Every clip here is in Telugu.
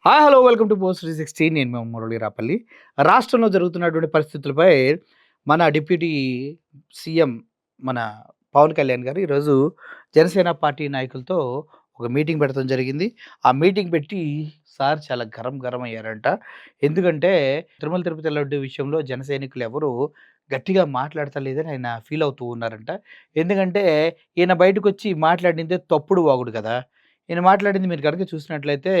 Hi hello welcome to post 360. నేను మీ మురళి రాపల్లి. రాష్ట్రంలో జరుగుతున్నటువంటి పరిస్థితులపై మన డిప్యూటీ సీఎం మన పవన్ కళ్యాణ్ గారు ఈరోజు జనసేన పార్టీ నాయకులతో ఒక మీటింగ్ పెట్టడం జరిగింది. ఆ మీటింగ్ పెట్టి సార్ చాలా గరం గరం అయ్యారంట. ఎందుకంటే తిరుమల తిరుపతి లడ్డు విషయంలో జన సైనికులు ఎవరు గట్టిగా మాట్లాడతలేదని ఆయన ఫీల్ అవుతూ ఉన్నారంట. ఎందుకంటే ఈయన బయటకొచ్చి మాట్లాడిందే తప్పుడు వాగుడు కదా! ఈయన మాట్లాడింది మీరు గనుక చూసినట్లయితే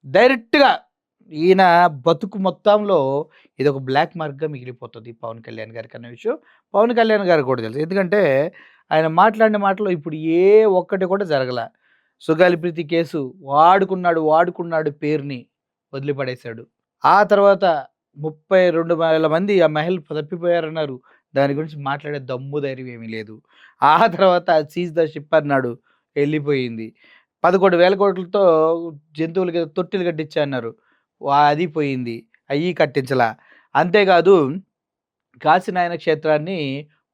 డైరెక్ట్‌గా ఈయన బతుకు మొత్తంలో ఇదొక బ్లాక్ మార్క్‌గా మిగిలిపోతది పవన్ కళ్యాణ్ గారికన్న విషయం పవన్ కళ్యాణ్ గారికి కూడా తెలుసు. ఎందుకంటే ఆయన మాట్లాడిన మాటలో ఇప్పుడు ఏ ఒక్కటి కూడా జరగల. సుగాలి ప్రీతి కేసు వాడుకున్నాడు పేరుని వదిలిపడేశాడు. ఆ తర్వాత 32,000 మంది ఆ మహిళలు తప్పిపోయారన్నారు. దాని గురించి మాట్లాడే దమ్ము ధైర్యం ఏమీ లేదు. ఆ తర్వాత సీజ్ ద షిప్ అన్నాడు. ఎళ్ళిపోయింది. 11,000 కోట్లతో జంతువులకి తొట్టిలు కట్టించా అన్నారు. అది పోయింది. అయ్యి కట్టించలా. అంతేకాదు కాశీనాయన క్షేత్రాన్ని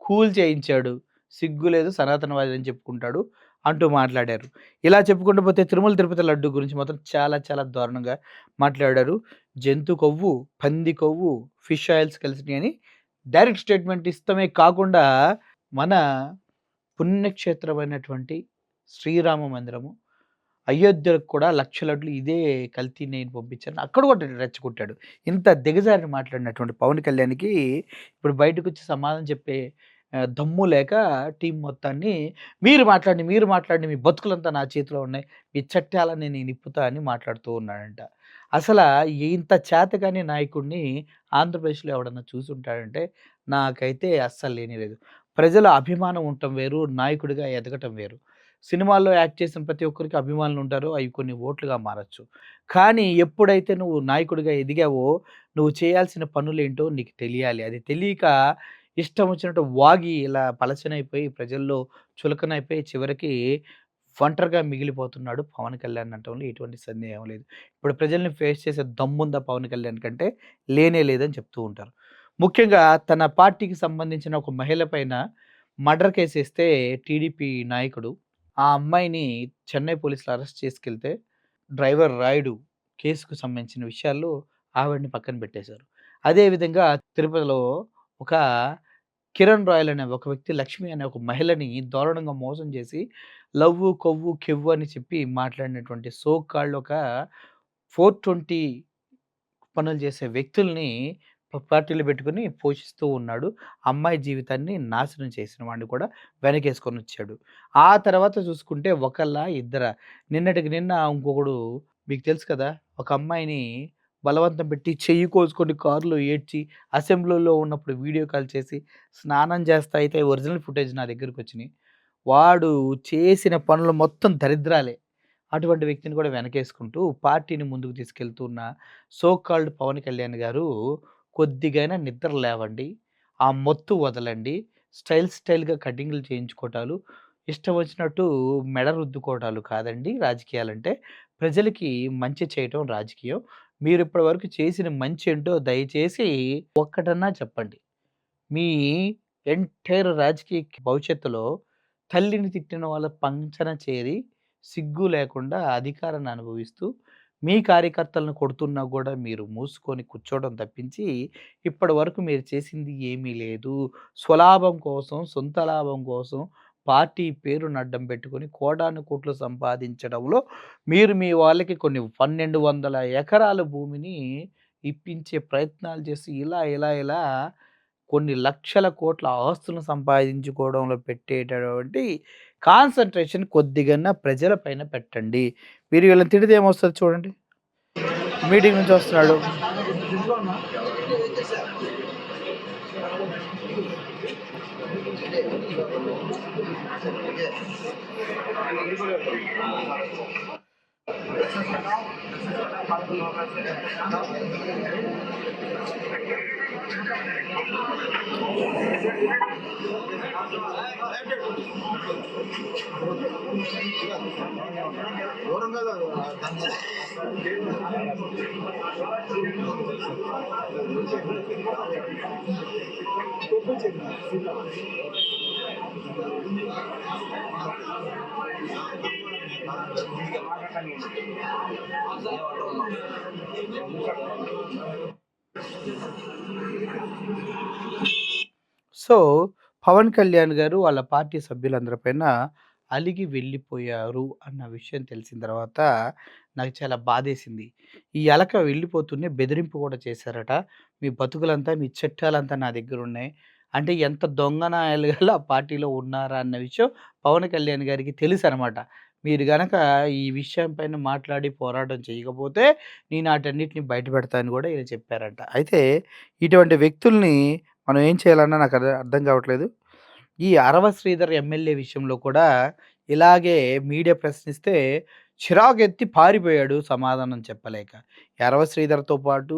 కూల్చేయించాడు. సిగ్గు లేదు సనాతనవాది అని చెప్పుకుంటాడు అంటూ మాట్లాడారు. ఇలా చెప్పుకుంటూ పోతే తిరుమల తిరుపతి లడ్డు గురించి మాత్రం చాలా చాలా దారుణంగా మాట్లాడారు. జంతు కొవ్వు, పంది కొవ్వు, ఫిష్ ఆయిల్స్ కలిసినాయని డైరెక్ట్ స్టేట్మెంట్ ఇస్తమే కాకుండా మన పుణ్యక్షేత్రమైనటువంటి శ్రీరామ మందిరము అయోధ్యకు కూడా లక్ష లడ్లు ఇదే కల్తీ నెయ్యిని పంపించారని అక్కడ కూడా రెచ్చగొట్టాడు. ఇంత దిగజారి మాట్లాడినటువంటి పవన్ కళ్యాణ్‌కి ఇప్పుడు బయటకొచ్చి సమాధానం చెప్పే దమ్ము లేక టీమ్ మొత్తాన్ని మీరు మాట్లాడండి మీ బతుకులంతా నా చేతిలో ఉన్నాయి. మీ చట్టాలని నేను ఇప్పుతా అని మాట్లాడుతూ ఉన్నాడంట. అసల ఇంత చేతగాని నాయకుడిని ఆంధ్రప్రదేశ్‌లో ఎవడన్నా చూసుంటాడంటే నాకైతే అస్సలు లేనే లేదు. ప్రజల అభిమానం ఉండటం వేరు, నాయకుడిగా ఎదగటం వేరు. సినిమాల్లో యాక్ట్ చేసిన ప్రతి ఒక్కరికి అభిమానులుంటారు. అవి కొన్ని ఓట్లుగా మారొచ్చు. కానీ ఎప్పుడైతే నువ్వు నాయకుడిగా ఎదిగావో, నువ్వు చేయాల్సిన పనులేంటో నీకు తెలియాలి. అది తెలియక ఇష్టం వచ్చినట్టు వాగి ఇలా పలచనైపోయి, ప్రజల్లో చులకనైపోయి చివరికి ఒంటరిగా మిగిలిపోతున్నాడు పవన్ కళ్యాణ్ అనటంలో ఎటువంటి సందేహం లేదు. ఇప్పుడు ప్రజల్ని ఫేస్ చేసే దమ్ముందా పవన్ కళ్యాణ్ కంటే లేనే లేదని చెప్తూ ఉంటారు. ముఖ్యంగా తన పార్టీకి సంబంధించిన ఒక మహిళ పైన మర్డర్ కేసేస్తే టీడీపీ నాయకుడు ఆ అమ్మాయిని చెన్నై పోలీసులు అరెస్ట్ చేసుకెళ్తే, డ్రైవర్ రాయుడు కేసుకు సంబంధించిన విషయాల్లో ఆవిడని పక్కన పెట్టేశారు. అదే విధంగా తిరుపతిలో ఒక కిరణ్ రాయల్ అనే ఒక వ్యక్తి, లక్ష్మి అనే ఒక మహిళని దారుణంగా మోసం చేసి లవ్వు, కొవ్వు, కెవ్వు అని చెప్పి మాట్లాడినటువంటి సో కాల్డ్ ఒక 420 పనులు చేసే వ్యక్తుల్ని పార్టీలో పెట్టుకొని పోషిస్తూ ఉన్నాడు. అమ్మాయి జీవితాన్ని నాశనం చేసిన వాడిని కూడా వెనకేసుకొనొచ్చాడు. ఆ తర్వాత చూసుకుంటే ఒకళ్ళా? ఇద్దరా? నిన్నటికి నిన్న ఇంకొకడు మీకు తెలుసు కదా! ఒక అమ్మాయిని బలవంతం పెట్టి చెయ్యి కోసుకొని కారులో ఏడ్చి, అసెంబ్లీలో ఉన్నప్పుడు వీడియో కాల్ చేసి, స్నానం చేస్తా అయితే ఒరిజినల్ ఫుటేజ్ నా దగ్గరకొచ్చినియి. వాడు చేసిన పనులు మొత్తం దరిద్రాలే. అటువంటి వ్యక్తిని కూడా వెనకేసుకుంటూ పార్టీని ముందుకు తీసుకెళ్తున్న సో కాల్డ్ పవన్ కళ్యాణ్ గారు కొద్దిగైనా నిద్ర లేవండి. ఆ మొత్తు వదలండి. స్టైల్‌గా కటింగ్‌లు చేయించుకోవటాలు, ఇష్టం వచ్చినట్టు మెడ రుద్దుకోవటాలు కాదండి రాజకీయాలంటే. ప్రజలకి మంచి చేయటం రాజకీయం. మీరిప్పటి వరకు చేసిన మంచేంటో దయచేసి ఒక్కటన్నా చెప్పండి. మీ ఎంటైర్ రాజకీయ భవిష్యత్తులో తల్లిని తిట్టిన వాళ్ళ పంచన చేరి సిగ్గు లేకుండా అధికారాన్ని అనుభవిస్తూ మీ కార్యకర్తలను కొడుతున్నా కూడా మీరు మూసుకొని కూర్చోవడం తప్పించి ఇప్పటి వరకు మీరు చేసింది ఏమీ లేదు. స్వలాభం కోసం, సొంత లాభం కోసం పార్టీ పేరును అడ్డం పెట్టుకొని కోటాను కోట్లు సంపాదించడంలో మీరు మీ వాళ్ళకి కొన్ని 1200 ఎకరాల భూమిని ఇప్పించే ప్రయత్నాలు చేసి ఇలా కొన్ని లక్షల కోట్ల ఆస్తులను సంపాదించుకోవడంలో పెట్టేటటువంటి కాన్సంట్రేషన్ కొద్దిగన్నా ప్రజల పైన పెట్టండి. మీరు వీళ్ళని తిడితే ఏమొస్తది చూడండి. మీటింగ్ నుంచి వస్తున్నాడు. సో, పవన్ కళ్యాణ్ గారు వాళ్ళ పార్టీ సభ్యులందరి పైన అలిగి వెళ్ళిపోయారు అన్న విషయం తెలిసిన తర్వాత నాకు చాలా బాధేసింది. ఈ అలక వెళ్ళిపోతూనే బెదిరింపు కూడా చేశారట. "మీ బతుకులంతా, మీ చట్టాలంతా నా దగ్గరున్నాయి." అంటే ఎంత దొంగ నాయాలుగాళ్ళు ఆ పార్టీలో ఉన్నారా అన్న విషయం పవన్ కళ్యాణ్ గారికి తెలుసనమాట. మీరు గనక ఈ విషయం పైన మాట్లాడి పోరాటం చేయకపోతే నేను ఆటన్నిటిని బయటపెడతా అని కూడా ఈయన చెప్పారంట. అయితే ఇటువంటి వ్యక్తుల్ని మనం ఏం చేయాలన్నా నాకు అర్థం కావట్లేదు. ఈ అరవ శ్రీధర్ ఎమ్మెల్యే విషయంలో కూడా ఇలాగే మీడియా ప్రశ్నిస్తే చిరాకెత్తి పారిపోయాడు సమాధానం చెప్పలేక. ఈ అరవ శ్రీధర్‌తో పాటు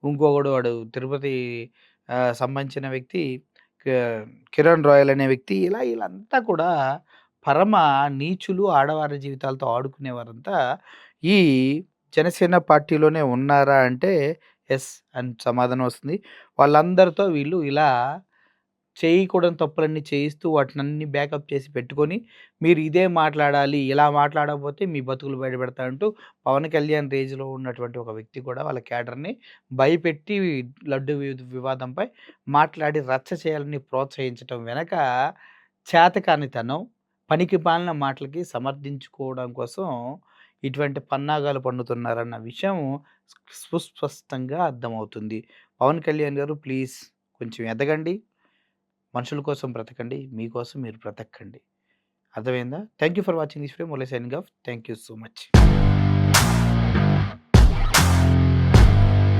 ఇంకొకడు వాడు తిరుపతి సంబంధించిన వ్యక్తి క కిరణ్ రాయల్ అనే వ్యక్తి ఇలా ఈళ్ళంతా కూడా పరమ నీచులు. ఆడవారి జీవితాలతో ఆడుకునేవారంతా ఈ జనసేన పార్టీలోనే ఉన్నారా అంటే యెస్ అని సమాధానం వస్తుంది. వాళ్ళందరితో వీళ్ళు ఇలా చేయకూడని తప్పులన్నీ చేయిస్తూ వాటినన్నీ బ్యాకప్ చేసి పెట్టుకొని, మీరు ఇదే మాట్లాడాలి, ఇలా మాట్లాడకపోతే మీ బతుకులు బయటపెడతా అంటూ పవన్ కళ్యాణ్ రేంజ్‌లో ఉన్నటువంటి ఒక వ్యక్తి కూడా వాళ్ళ క్యాడర్‌ని భయపెట్టి లడ్డు వివాదంపై మాట్లాడి రచ్చ చేయాలని ప్రోత్సహించటం వెనక చేతకానితనం, పనికిమాలిన మాటలకి సమర్థించుకోవడం కోసం ఇటువంటి పన్నాగాలు పన్నుతున్నారన్న విషయం సుస్పష్టంగా అర్థమవుతుంది. పవన్ కళ్యాణ్ గారు ప్లీజ్ కొంచెం ఎదగండి. మనుషుల కోసం బ్రతకండి. మీకోసం మీరు బ్రతకండి. అర్థమైందా? Thank you for watching this video. Murali signing off. Thank you so much.